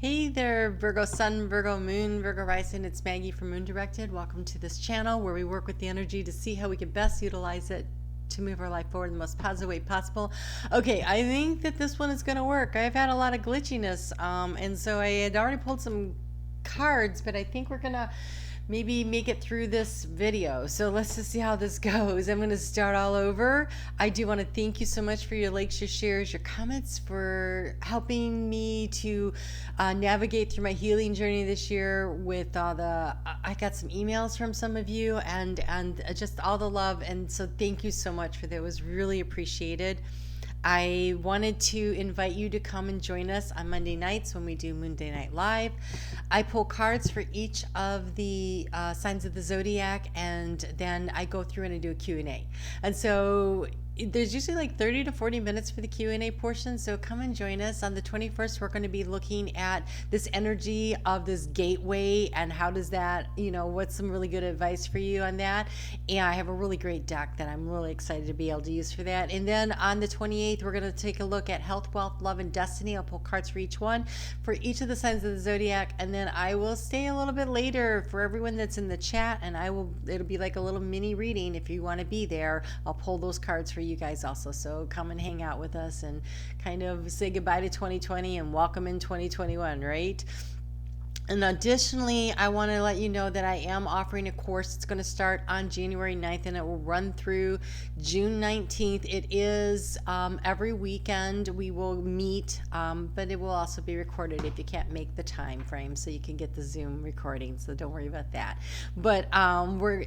Hey there, Virgo Sun, Virgo Moon, Virgo Rising. It's Maggie from Moon Directed. Welcome to this channel where we work with the energy to see how we can best utilize it to move our life forward in the most positive way possible. Okay, I think that this one is going to work. I've had a lot of glitchiness, and so I had already pulled some cards, but I think we're going to maybe make it through this video. So let's just see how this goes. I'm going to start all over. I do want to thank you so much for your likes, your shares, your comments, for helping me to navigate through my healing journey this year with all the, I got some emails from some of you and just all the love. And so thank you so much for that. It was really appreciated. I wanted to invite you to come and join us on Monday nights when we do Monday Night Live. I pull cards for each of the signs of the zodiac, and then I go through and I do a Q&A. And so there's usually like 30 to 40 minutes for the Q&A portion, so come and join us. On the 21st, we're going to be looking at this energy of this gateway and how does that, what's some really good advice for you on that. And I have a really great deck that I'm really excited to be able to use for that. And then on the 28th, we're going to take a look at health, wealth, love, and destiny. I'll pull cards for each one, for each of the signs of the zodiac, and then I will stay a little bit later for everyone that's in the chat, and it'll be like a little mini reading. If you want to be there, I'll pull those cards for you guys also. So come and hang out with us and kind of say goodbye to 2020 and welcome in 2021, right? And additionally, I want to let you know that I am offering a course. It's going to start on January 9th and it will run through June 19th. It is every weekend we will meet, but it will also be recorded if you can't make the time frame, so you can get the Zoom recording. So don't worry about that. But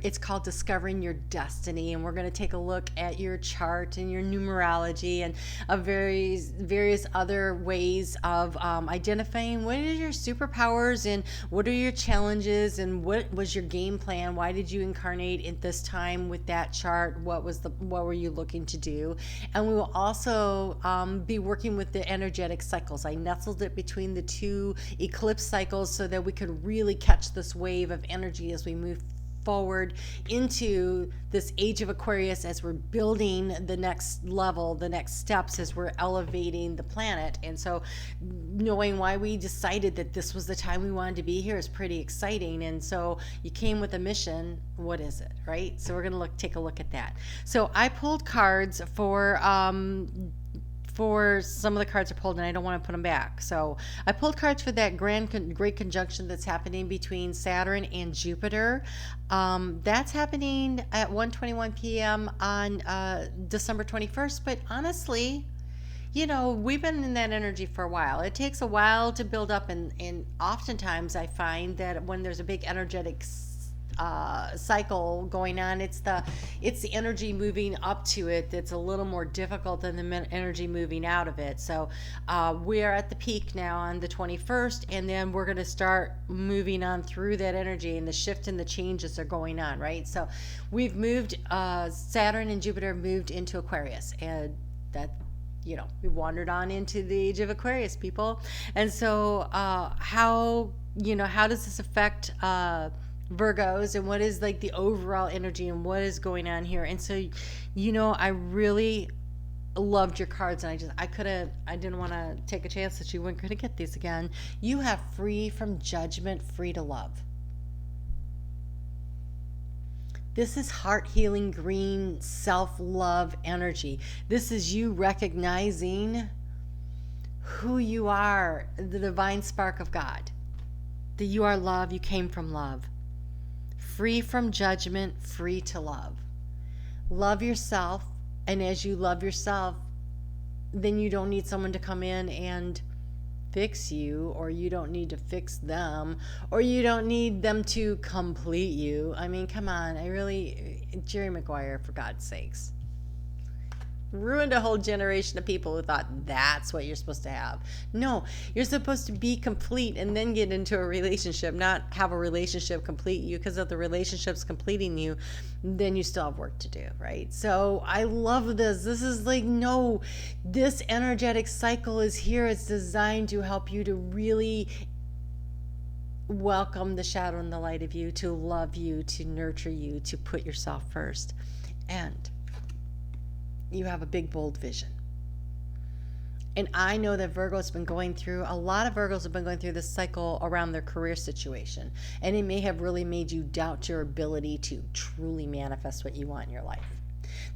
it's called Discovering Your Destiny, and we're going to take a look at your chart and your numerology and various other ways of identifying what is your superpowers and what are your challenges and what was your game plan. Why did you incarnate at this time with that chart? What were you looking to do? And we will also be working with the energetic cycles. I nestled it between the two eclipse cycles so that we could really catch this wave of energy as we move forward into this age of Aquarius, as we're building the next level, the next steps, as we're elevating the planet. And so knowing why we decided that this was the time we wanted to be here is pretty exciting. And so you came with a mission. What is it, right? So we're going to take a look at that. So I pulled cards for some of the cards are pulled, and I don't want to put them back. So I pulled cards for that great conjunction that's happening between Saturn and Jupiter. That's happening at 1:21 p.m. on December 21st. But honestly, we've been in that energy for a while. It takes a while to build up, and oftentimes I find that when there's a big energetic cycle going on, it's the energy moving up to it that's a little more difficult than the energy moving out of it. So we're at the peak now on the 21st, and then we're going to start moving on through that energy, and the shift and the changes are going on, right? So we've moved, Saturn and Jupiter moved into Aquarius, and that we wandered on into the age of Aquarius, people. And so how does this affect Virgos, and what is like the overall energy and what is going on here? And so I really loved your cards, and I didn't want to take a chance that you weren't going to get these again. You have free from judgment, free to love. This is heart healing green self-love energy. This is you recognizing who you are, the divine spark of God, that you are love, you came from love. Free from judgment, free to love. Love yourself, and as you love yourself, then you don't need someone to come in and fix you, or you don't need to fix them, or you don't need them to complete you. I mean, come on, Jerry Maguire, for God's sakes. Ruined a whole generation of people who thought that's what you're supposed to have. No, you're supposed to be complete and then get into a relationship, not have a relationship complete you, because if the relationship's completing you, then you still have work to do, right? So I love this. This is like, no, this energetic cycle is here. It's designed to help you to really welcome the shadow and the light of you, to love you, to nurture you, to put yourself first. And you have a big, bold vision. And I know that Virgo's been going through, a lot of Virgos have been going through this cycle around their career situation. And it may have really made you doubt your ability to truly manifest what you want in your life.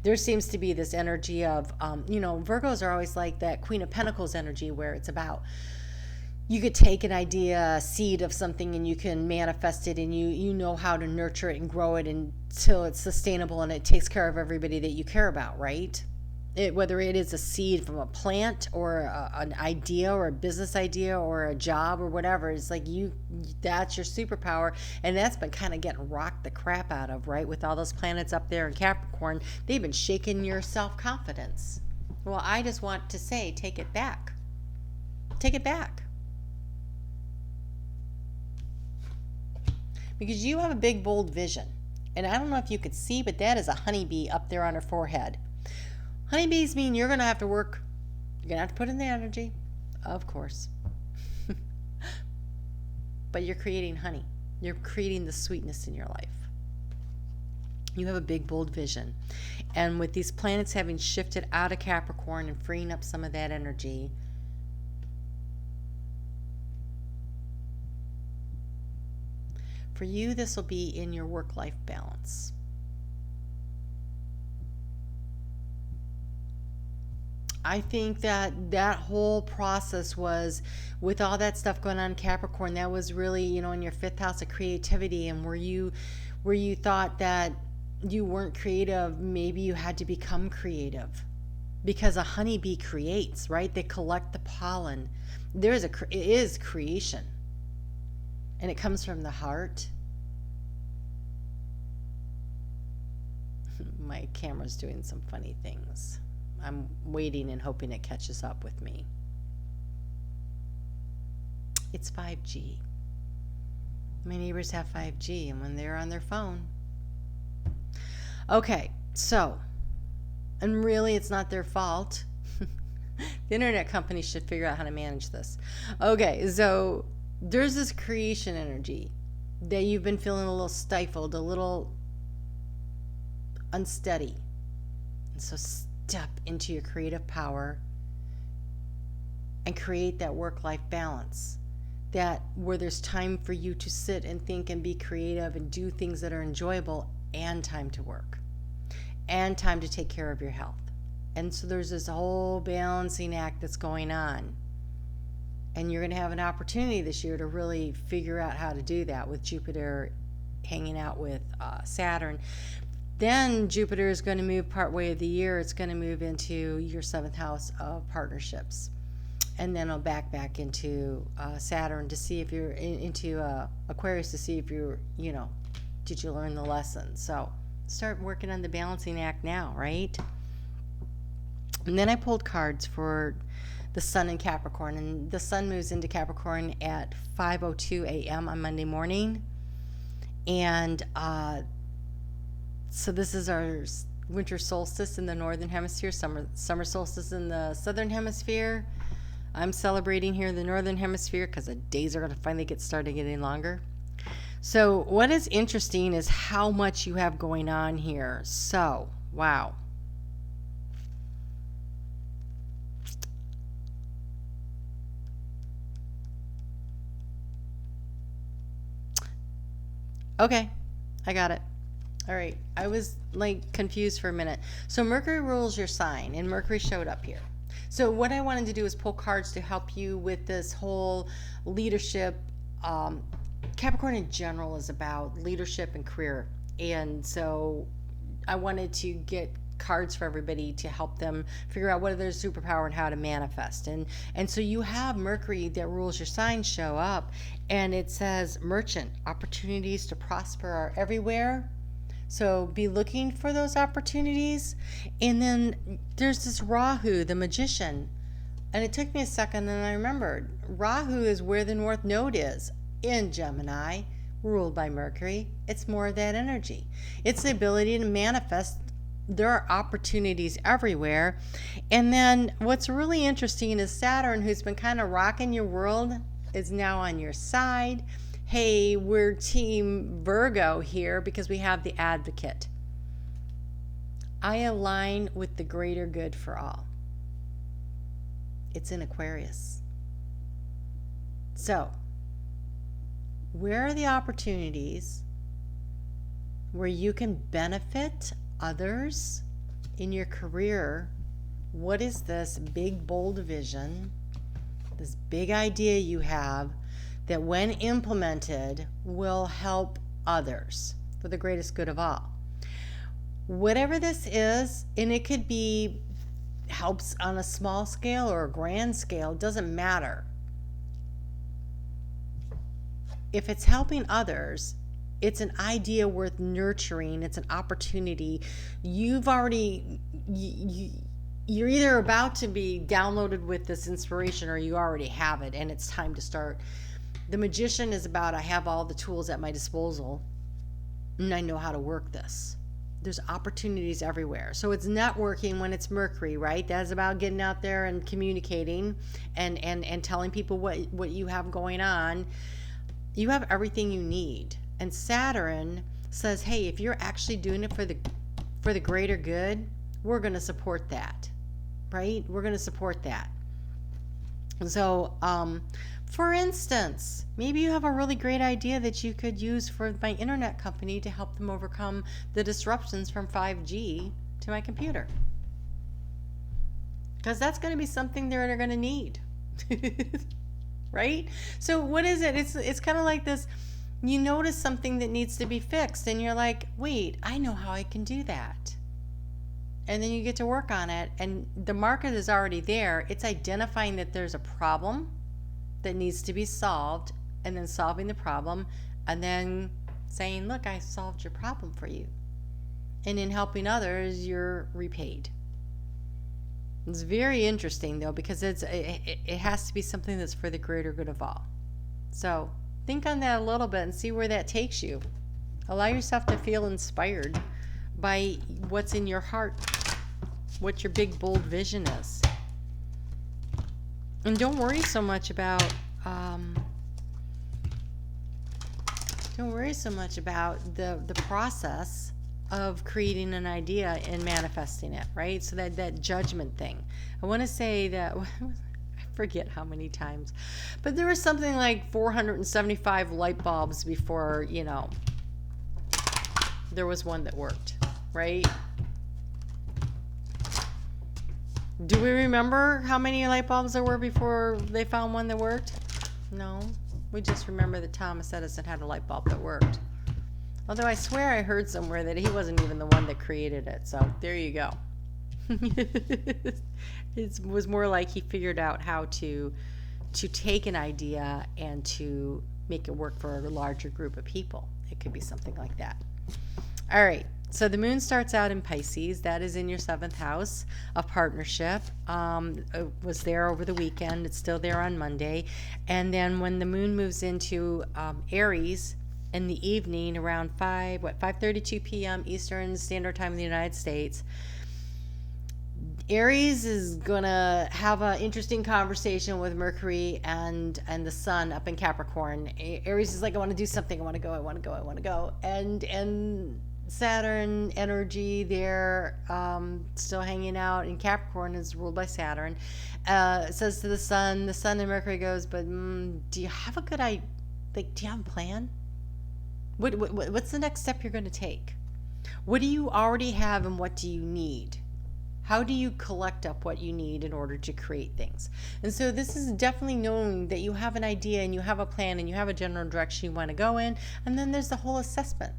There seems to be this energy of, Virgos are always like that Queen of Pentacles energy where it's about, you could take an idea, a seed of something, and you can manifest it, and you know how to nurture it and grow it until it's sustainable and it takes care of everybody that you care about, right? Whether it is a seed from a plant or an idea or a business idea or a job or whatever, it's like that's your superpower. And that's been kind of getting rocked the crap out of, right? With all those planets up there in Capricorn, they've been shaking your self-confidence. Well, I just want to say, take it back. Take it back. Because you have a big, bold vision. And I don't know if you could see, but that is a honeybee up there on her forehead. Honeybees mean you're going to have to work. You're going to have to put in the energy, of course. But you're creating honey. You're creating the sweetness in your life. You have a big, bold vision. And with these planets having shifted out of Capricorn and freeing up some of that energy, for you, this will be in your work-life balance. I think that whole process was, with all that stuff going on in Capricorn, that was really, in your 5th house of creativity, and where you thought that you weren't creative, maybe you had to become creative. Because a honeybee creates, right? They collect the pollen. It is creation. And it comes from the heart. My camera's doing some funny things. I'm waiting and hoping it catches up with me. It's 5G. My neighbors have 5G, and when they're on their phone. Okay, so, and really it's not their fault. The internet company should figure out how to manage this. Okay, so there's this creation energy that you've been feeling a little stifled, a little unsteady. And so step into your creative power and create that work-life balance, that where there's time for you to sit and think and be creative and do things that are enjoyable, and time to work and time to take care of your health. And so there's this whole balancing act that's going on, and you're going to have an opportunity this year to really figure out how to do that with Jupiter hanging out with Saturn. Then Jupiter is going to move partway of the year. It's going to move into your 7th house of partnerships. And then it'll back into Saturn to see if you're into Aquarius to see if you're, did you learn the lesson? So start working on the balancing act now, right? And then I pulled cards for the Sun in Capricorn. And the Sun moves into Capricorn at 5:02 a.m. on Monday morning. And so this is our winter solstice in the northern hemisphere, summer solstice in the southern hemisphere. I'm celebrating here in the northern hemisphere because the days are going to finally start getting longer. So what is interesting is how much you have going on here. So, wow. Okay, I got it. All right, I was confused for a minute. So Mercury rules your sign, and Mercury showed up here. So what I wanted to do is pull cards to help you with this whole leadership. Capricorn in general is about leadership and career. And so I wanted to get cards for everybody to help them figure out what is their superpower and how to manifest. And so you have Mercury that rules your sign show up, and it says merchant, opportunities to prosper are everywhere. So be looking for those opportunities. And then there's this Rahu, the magician. And it took me a second, and I remembered. Rahu is where the North Node is in Gemini, ruled by Mercury. It's more of that energy. It's the ability to manifest. There are opportunities everywhere. And then what's really interesting is Saturn, who's been kind of rocking your world, is now on your side. Hey, we're Team Virgo here because we have the advocate. I align with the greater good for all. It's in Aquarius. So, where are the opportunities where you can benefit others in your career? What is this big, bold vision, this big idea you have that when implemented will help others for the greatest good of all? Whatever this is, and it could be helps on a small scale or a grand scale, doesn't matter. If it's helping others, it's an idea worth nurturing. It's an opportunity. You've already, you're either about to be downloaded with this inspiration or you already have it, and it's time to start. The magician is about, I have all the tools at my disposal and I know how to work this. There's opportunities everywhere. So it's networking when it's Mercury, right? That's about getting out there and communicating and telling people what you have going on. You have everything you need. And Saturn says, hey, if you're actually doing it for the greater good, we're going to support that, right? We're going to support that. So, for instance, maybe you have a really great idea that you could use for my internet company to help them overcome the disruptions from 5G to my computer. Because that's going to be something they're going to need. Right? So what is it? It's kind of like this. You notice something that needs to be fixed and you're like, wait, I know how I can do that. And then you get to work on it and the market is already there. It's identifying that there's a problem that needs to be solved and then solving the problem and then saying, look, I solved your problem for you. And in helping others, you're repaid. It's very interesting though, because it has to be something that's for the greater good of all. So think on that a little bit and see where that takes you. Allow yourself to feel inspired by what's in your heart, what your big bold vision is. And don't worry so much about the process of creating an idea and manifesting it, right? So that judgment thing. I want to say that I forget how many times, but there was something like 475 light bulbs before, there was one that worked, right? Do we remember how many light bulbs there were before they found one that worked? No. We just remember that Thomas Edison had a light bulb that worked. Although I swear I heard somewhere that he wasn't even the one that created it. So there you go. It was more like he figured out how to take an idea and to make it work for a larger group of people. It could be something like that. All right. So the moon starts out in Pisces. That is in your 7th house of partnership. It was there over the weekend. It's still there on Monday. And then when the moon moves into Aries in the evening around 5:32 p.m. Eastern Standard Time in the United States, Aries is gonna have an interesting conversation with Mercury and the Sun up in Capricorn. Aries is like, I want to do something. I want to go. And Saturn energy there, still hanging out in Capricorn, is ruled by Saturn. Says to the Sun and Mercury goes, but do you have a good idea? Like, do you have a plan? What's the next step you're going to take? What do you already have and what do you need? How do you collect up what you need in order to create things? And so this is definitely knowing that you have an idea and you have a plan and you have a general direction you want to go in. And then there's the whole assessment,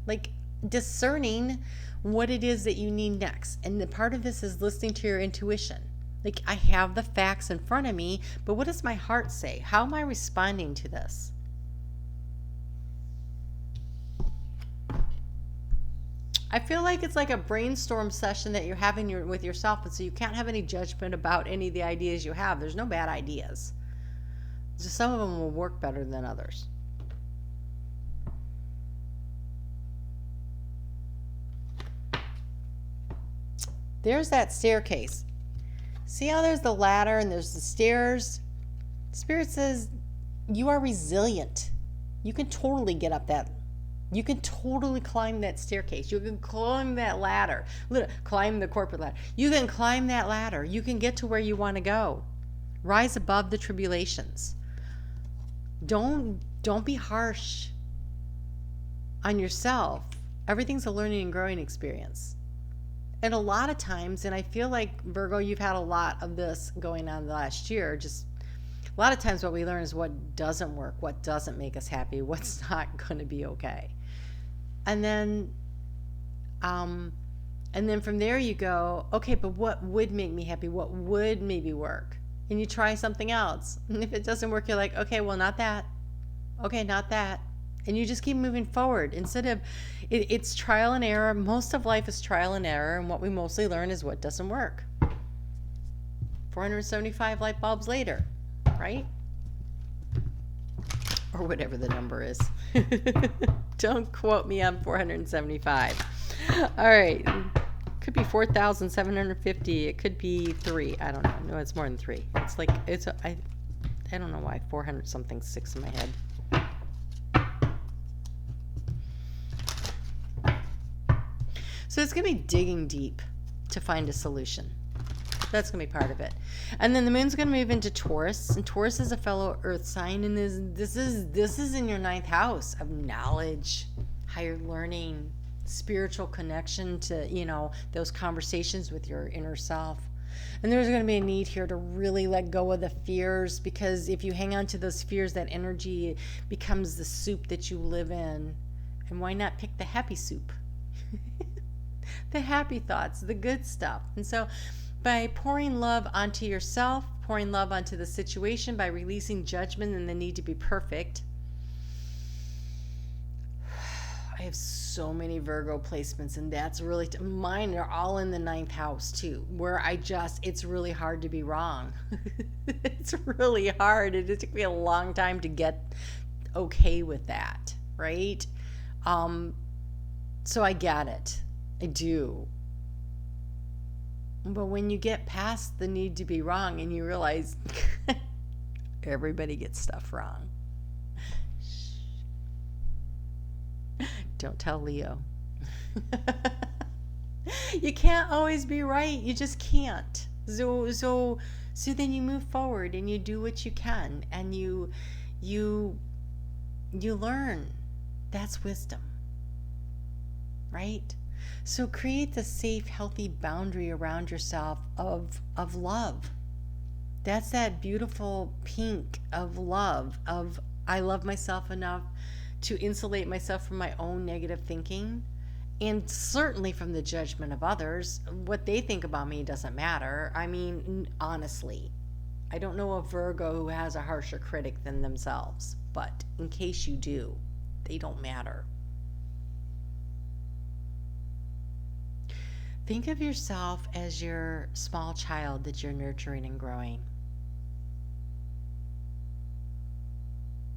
like discerning what it is that you need next. And the part of this is listening to your intuition. Like, I have the facts in front of me, but what does my heart say? How am I responding to this? I feel like it's like a brainstorm session that you're having with yourself, and so you can't have any judgment about any of the ideas you have. There's no bad ideas. Just some of them will work better than others. There's that staircase. See how there's the ladder and there's the stairs? Spirit says you are resilient. You can totally get up that. You can totally climb that staircase. You can climb that ladder. Climb the corporate ladder. You can climb that ladder. You can get to where you want to go. Rise above the tribulations. Don't be harsh on yourself. Everything's a learning and growing experience. And a lot of times, and I feel like, Virgo, you've had a lot of this going on the last year, just a lot of times what we learn is what doesn't work, what doesn't make us happy, what's not going to be okay. And then from there you go, okay, but what would make me happy? What would maybe work? And you try something else. And if it doesn't work, you're like, okay, well, not that. Okay, not that. And you just keep moving forward. Instead of, it's trial and error. Most of life is trial and error. And what we mostly learn is what doesn't work. 475 light bulbs later, right? Or whatever the number is. Don't quote me on 475. All right. Could be 4,750. It could be 3. I don't know. No, it's more than 3. It's like, I don't know why 400 something sticks in my head. So it's going to be digging deep to find a solution. That's going to be part of it. And then the moon's going to move into Taurus, and Taurus is a fellow earth sign, and this is in your 9th house of knowledge, higher learning, spiritual connection to, those conversations with your inner self. And there's going to be a need here to really let go of the fears, because if you hang on to those fears, that energy becomes the soup that you live in. And why not pick the happy soup? The happy thoughts, the good stuff. And so by pouring love onto yourself, pouring love onto the situation, by releasing judgment and the need to be perfect. I have so many Virgo placements, and that's really, mine are all in the 9th house too, where it's really hard to be wrong. It's really hard. It took me a long time to get okay with that, right? So I get it. I do. But when you get past the need to be wrong and you realize everybody gets stuff wrong. Don't tell Leo. You can't always be right. You just can't. So then you move forward and you do what you can, and you learn. That's wisdom. Right? So create the safe, healthy boundary around yourself of love. That's that beautiful pink of love, of I love myself enough to insulate myself from my own negative thinking, and certainly from the judgment of others. What they think about me doesn't matter. I mean, honestly, I don't know a Virgo who has a harsher critic than themselves, but in case you do, they don't matter. Think of yourself as your small child that you're nurturing and growing.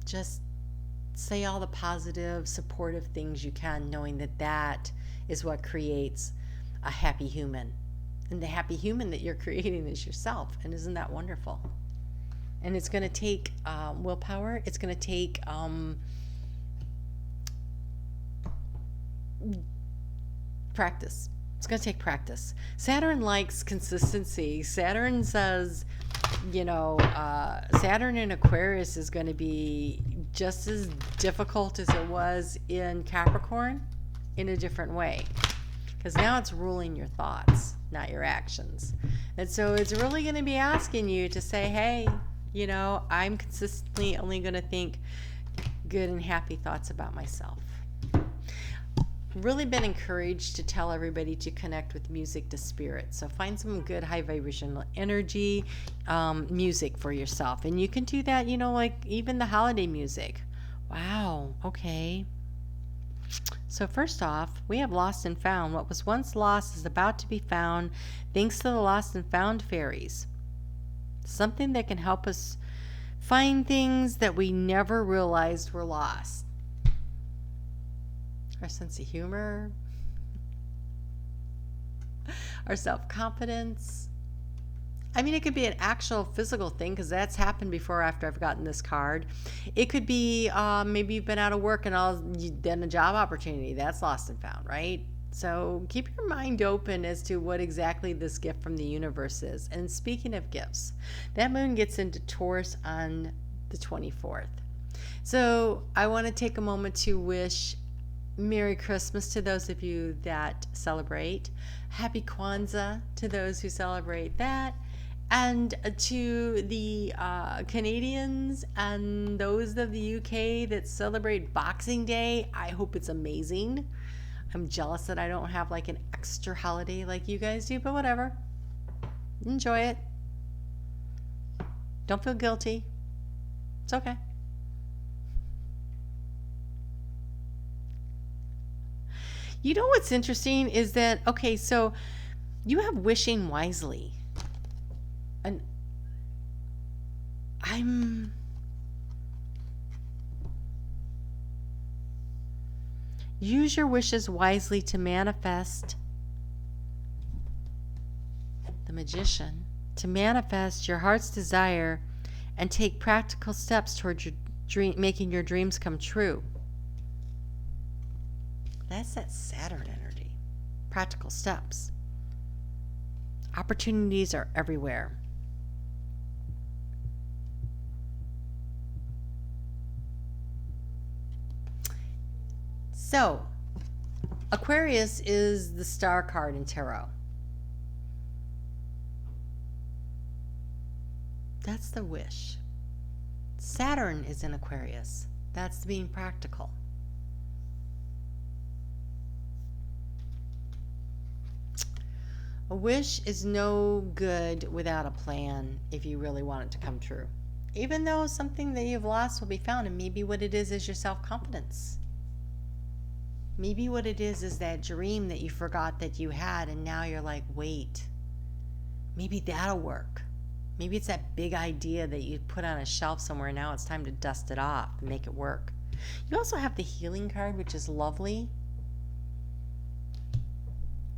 Just say all the positive, supportive things you can, knowing that that is what creates a happy human. And the happy human that you're creating is yourself. And isn't that wonderful? And it's going to take willpower. It's going to take practice. It's going to take practice. Saturn likes consistency. Saturn says, Saturn in Aquarius is going to be just as difficult as it was in Capricorn, in a different way. Because now it's ruling your thoughts, not your actions. And so it's really going to be asking you to say, hey, I'm consistently only going to think good and happy thoughts about myself. Really been encouraged to tell everybody to connect with music to spirit. So find some good high vibrational energy music for yourself. And you can do that, like even the holiday music. Wow, okay. So first off, we have lost and found. What was once lost is about to be found thanks to the lost and found fairies. Something that can help us find things that we never realized were lost. Our sense of humor, our self-confidence. I mean, it could be an actual physical thing, because that's happened before or after I've gotten this card. It could be maybe you've been out of work and then a job opportunity. That's lost and found, right? So keep your mind open as to what exactly this gift from the universe is. And speaking of gifts, that moon gets into Taurus on the 24th. So I want to take a moment to wish Merry Christmas to those of you that celebrate. Happy Kwanzaa to those who celebrate that. And to the Canadians and those of the UK that celebrate Boxing Day, I hope it's amazing. I'm jealous that I don't have like an extra holiday like you guys do, but whatever. Enjoy it. Don't feel guilty. It's okay. You know what's interesting is that, okay, so you have wishing wisely. And use your wishes wisely to manifest the Magician, to manifest your heart's desire and take practical steps towards your making your dreams come true. That's that Saturn energy. Practical steps. Opportunities are everywhere. So, Aquarius is the star card in tarot. That's the wish. Saturn is in Aquarius. That's being practical. A wish is no good without a plan if you really want it to come true. Even though something that you've lost will be found, and maybe what it is your self-confidence. Maybe what it is that dream that you forgot that you had, and now you're like, wait, maybe that'll work. Maybe it's that big idea that you put on a shelf somewhere, and now it's time to dust it off and make it work. You also have the healing card, which is lovely.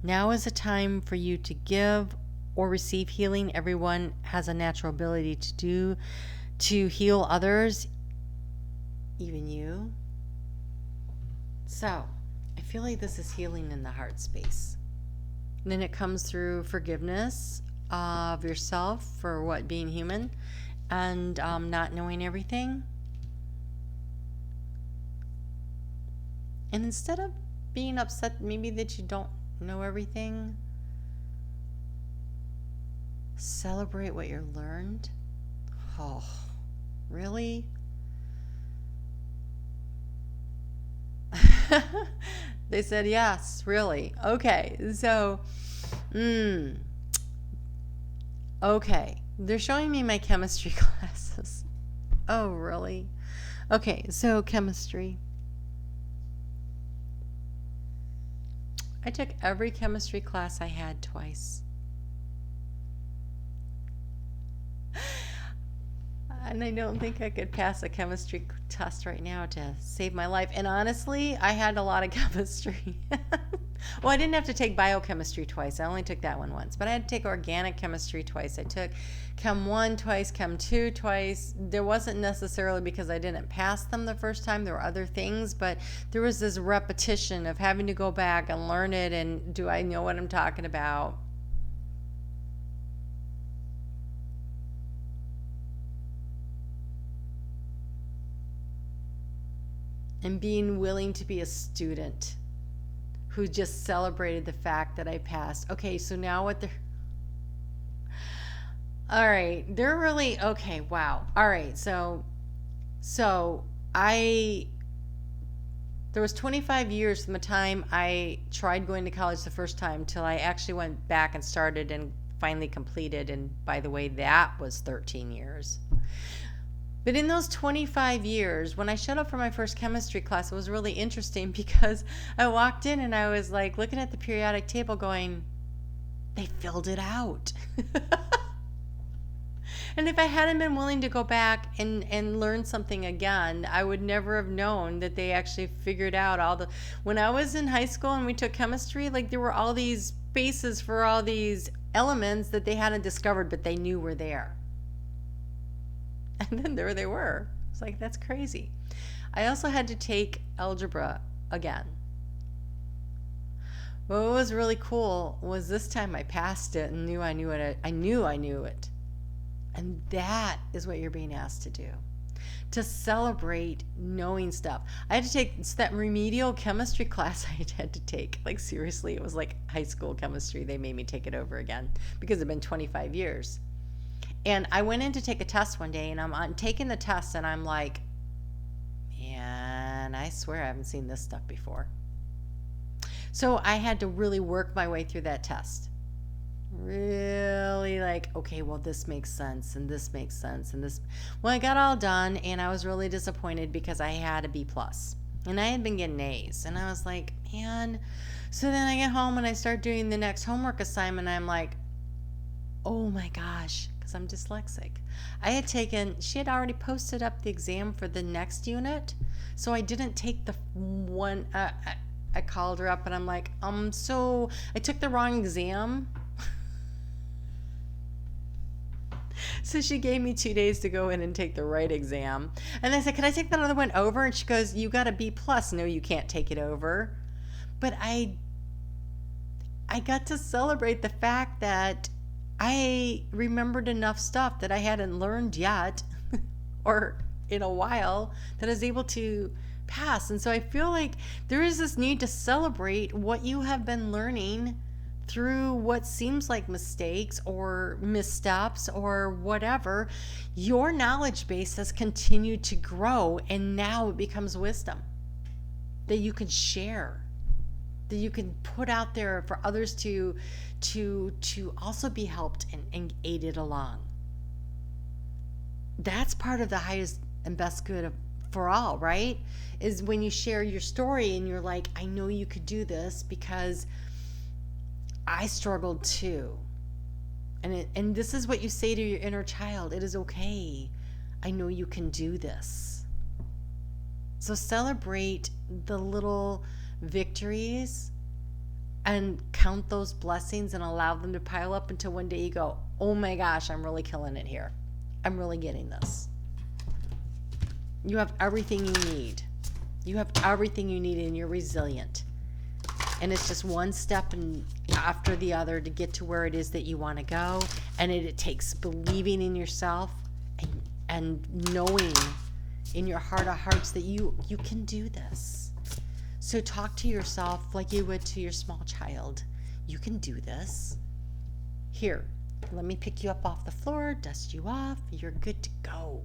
Now is a time for you to give or receive healing. Everyone has a natural ability to heal others, even you. So, I feel like this is healing in the heart space. And then it comes through forgiveness of yourself for what, being human and not knowing everything. And instead of being upset maybe that you don't know everything, celebrate what you learned. Oh, really? They said yes, really. Okay, so okay, they're showing me my chemistry classes. Oh, really? Okay, so chemistry. I took every chemistry class I had twice. And I don't think I could pass a chemistry test right now to save my life. And honestly, I had a lot of chemistry. Well, I didn't have to take biochemistry twice. I only took that one once. But I had to take organic chemistry twice. I took Chem 1 twice, Chem 2 twice. There wasn't necessarily because I didn't pass them the first time. There were other things. But there was this repetition of having to go back and learn it. And do I know what I'm talking about? And being willing to be a student who just celebrated the fact that I passed. Okay, so now what they're... All right, they're really... Okay, wow. All right, so there was 25 years from the time I tried going to college the first time till I actually went back and started and finally completed. And by the way, that was 13 years. But in those 25 years, when I showed up for my first chemistry class, it was really interesting because I walked in and I was like looking at the periodic table going, they filled it out. And if I hadn't been willing to go back and learn something again, I would never have known that they actually figured out all the... When I was in high school and we took chemistry, like there were all these spaces for all these elements that they hadn't discovered, but they knew were there. And then there they were. It's like, that's crazy. I also had to take algebra again. What was really cool was this time I passed it and knew I knew it. I knew I knew it. And that is what you're being asked to do. To celebrate knowing stuff. I had to take that remedial chemistry class I had to take. Like, seriously, it was like high school chemistry. They made me take it over again because it had been 25 years. And I went in to take a test one day, and I'm taking the test, and I'm like, man, I swear I haven't seen this stuff before. So I had to really work my way through that test. Really like, okay, well, this makes sense, and this makes sense, and this. Well, I got all done, and I was really disappointed because I had a B plus, and I had been getting A's, and I was like, man. So then I get home and I start doing the next homework assignment. And I'm like, oh my gosh, because I'm dyslexic. She had already posted up the exam for the next unit, so I didn't take the one. I called her up and I'm like, so I took the wrong exam. So she gave me 2 days to go in and take the right exam. And I said, can I take that other one over? And she goes, you got a B plus. No, you can't take it over. But I got to celebrate the fact that I remembered enough stuff that I hadn't learned yet or in a while that I was able to pass. And so I feel like there is this need to celebrate what you have been learning through what seems like mistakes or missteps or whatever. Your knowledge base has continued to grow, and now it becomes wisdom that you can share, that you can put out there for others to also be helped and aided along. That's part of the highest and best good for all, right? Is when you share your story and you're like, I know you could do this because I struggled too. And this is what you say to your inner child. It is okay. I know you can do this. So celebrate the little victories and count those blessings and allow them to pile up until one day you go, oh my gosh, I'm really killing it here. I'm really getting this. You have everything you need. You have everything you need, and you're resilient. And it's just one step after the other to get to where it is that you want to go. And it takes believing in yourself and knowing in your heart of hearts that you can do this. So talk to yourself like you would to your small child. You can do this. Here, let me pick you up off the floor, dust you off. You're good to go.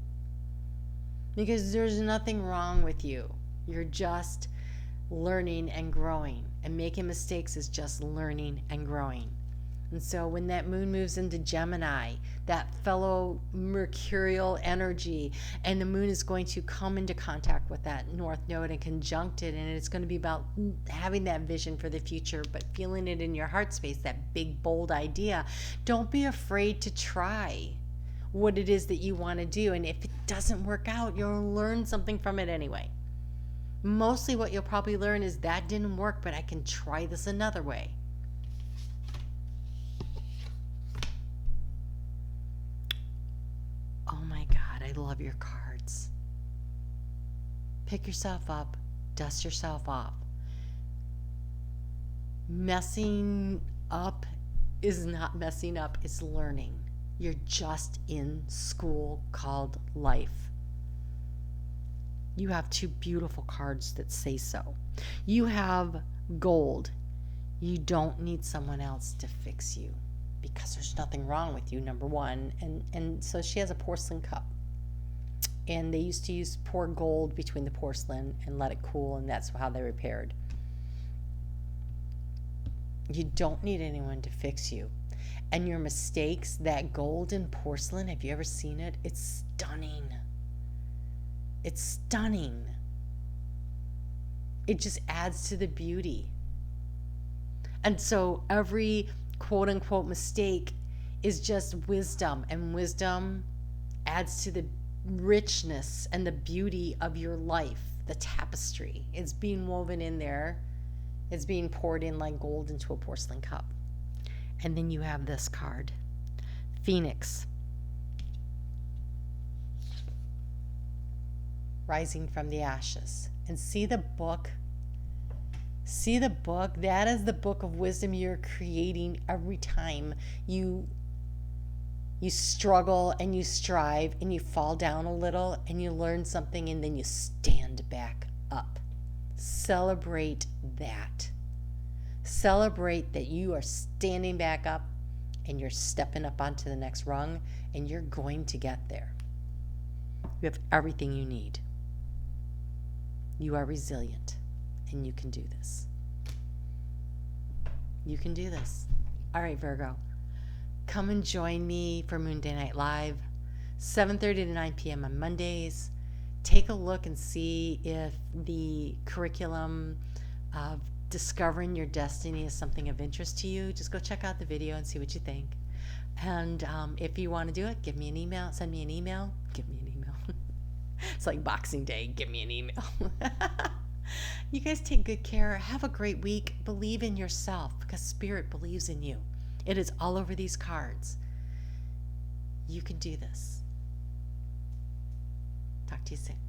Because there's nothing wrong with you. You're just learning and growing. And making mistakes is just learning and growing. And so when that moon moves into Gemini, that fellow mercurial energy, and the moon is going to come into contact with that north node and conjunct it, and it's going to be about having that vision for the future, but feeling it in your heart space, that big, bold idea. Don't be afraid to try what it is that you want to do. And if it doesn't work out, you'll learn something from it anyway. Mostly what you'll probably learn is that didn't work, but I can try this another way. Oh my God, I love your cards. Pick yourself up, dust yourself off. Messing up is not messing up, it's learning. You're just in school called life. You have two beautiful cards that say so. You have gold. You don't need someone else to fix you because there's nothing wrong with you, number one. And so she has a porcelain cup. And they used to pour gold between the porcelain and let it cool, and that's how they repaired. You don't need anyone to fix you. And your mistakes, that gold in porcelain, have you ever seen it? It's stunning. It's stunning. It just adds to the beauty. And so every quote unquote mistake is just wisdom, and wisdom adds to the richness and the beauty of your life. The tapestry, it's being woven in there. It's being poured in like gold into a porcelain cup. And then you have this card, Phoenix, rising from the ashes. And see the book See the book? That is the book of wisdom you're creating every time you struggle and you strive and you fall down a little and you learn something and then you stand back up. Celebrate that. Celebrate that you are standing back up and you're stepping up onto the next rung and you're going to get there. You have everything you need. You are resilient and you can do this. You can do this. All right, Virgo. Come and join me for Moon Day Night Live, 7:30 to 9 p.m. on Mondays. Take a look and see if the curriculum of discovering your destiny is something of interest to you. Just go check out the video and see what you think. And if you want to do it, give me an email. Send me an email. Give me an email. It's like Boxing Day. Give me an email. You guys take good care. Have a great week. Believe in yourself because Spirit believes in you. It is all over these cards. You can do this. Talk to you soon.